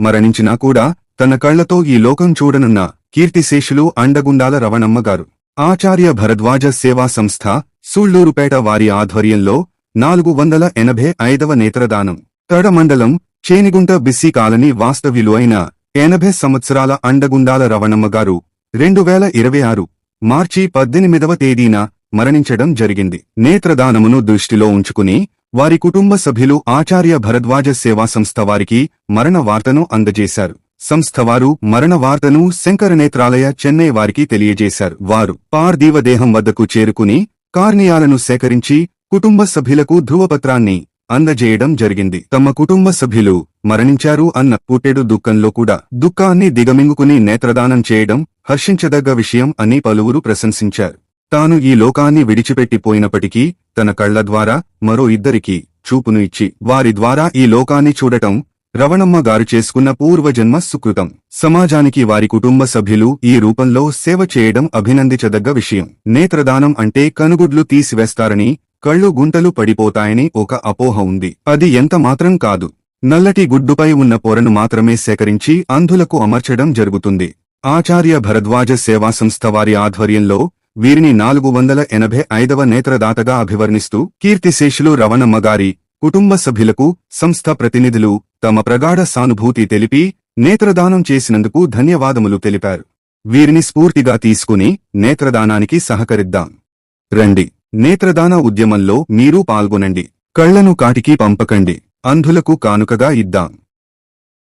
మరణించినా కూడా తన కళ్లతో ఈ లోకం చూడనున్న కీర్తిశేషులు అండగుండాల రవణమ్మ గారు. ఆచార్య భరద్వాజ సేవా సంస్థ సూళ్లూరుపేట వారి ఆధ్వర్యంలో 485వ నేత్రదానం. తడ మండలం చేనిగుంట బిస్సి కాలనీ వాస్తవ్యులు అయిన 80 సంవత్సరాల అండగుండాల రవణమ్మ గారు 2026 మార్చి 18వ తేదీన మరణించడం జరిగింది. నేత్రదానమును దృష్టిలో ఉంచుకుని వారి కుటుంబ సభ్యులు ఆచార్య భరద్వాజ సేవా సంస్థ వారికి మరణ వార్తను అందజేశారు. సంస్థవారు మరణ వార్తను శంకర నేత్రాలయ చెన్నై వారికి తెలియజేశారు. వారు పార్థివదేహం వద్దకు చేరుకుని కార్నియాలను సేకరించి కుటుంబ సభ్యులకు ధృవపత్రాన్ని అందజేయడం జరిగింది. తమ కుటుంబ సభ్యులు మరణించారు అన్న పుట్టెడు దుఃఖంలో కూడా దుఃఖాన్ని దిగమింగుకుని నేత్రదానం చేయడం హర్షించదగ్గ విషయం అని పలువురు ప్రశంసించారు. తాను ఈ లోకాన్ని విడిచిపెట్టిపోయినప్పటికీ తన కళ్ల ద్వారా మరో ఇద్దరికి చూపును ఇచ్చి వారి ద్వారా ఈ లోకాన్ని చూడటం రవణమ్మ గారు చేసుకున్న పూర్వజన్మ సుకృతం. సమాజానికి వారి కుటుంబ సభ్యులు ఈ రూపంలో సేవ చేయడం అభినందించదగ్గ విషయం. నేత్రదానం అంటే కనుగుడ్లు తీసివేస్తారని, కళ్ళు గుంటలు పడిపోతాయని ఒక అపోహ ఉంది. అది ఎంత మాత్రం కాదు. నల్లటి గుడ్డుపై ఉన్న పొరను మాత్రమే సేకరించి అంధులకు అమర్చడం జరుగుతుంది. ఆచార్య భరద్వాజ సేవా సంస్థ వారి ఆధ్వర్యంలో వీరిని 485వ నేత్రదాతగా అభివర్ణిస్తూ కీర్తిశేషులు రవణమ్మ గారి కుటుంబ సభ్యులకు సంస్థ ప్రతినిధులు తమ ప్రగాఢ సానుభూతి తెలిపి నేత్రదానం చేసినందుకు ధన్యవాదములు తెలిపారు. వీరిని స్ఫూర్తిగా తీసుకుని నేత్రదానానికి సహకరిద్దాం. రండి, నేత్రదాన ఉద్యమంలో మీరు పాల్గొనండి. కళ్లను కాటికి పంపకండి, అంధులకు కానుకగా ఇద్దాం.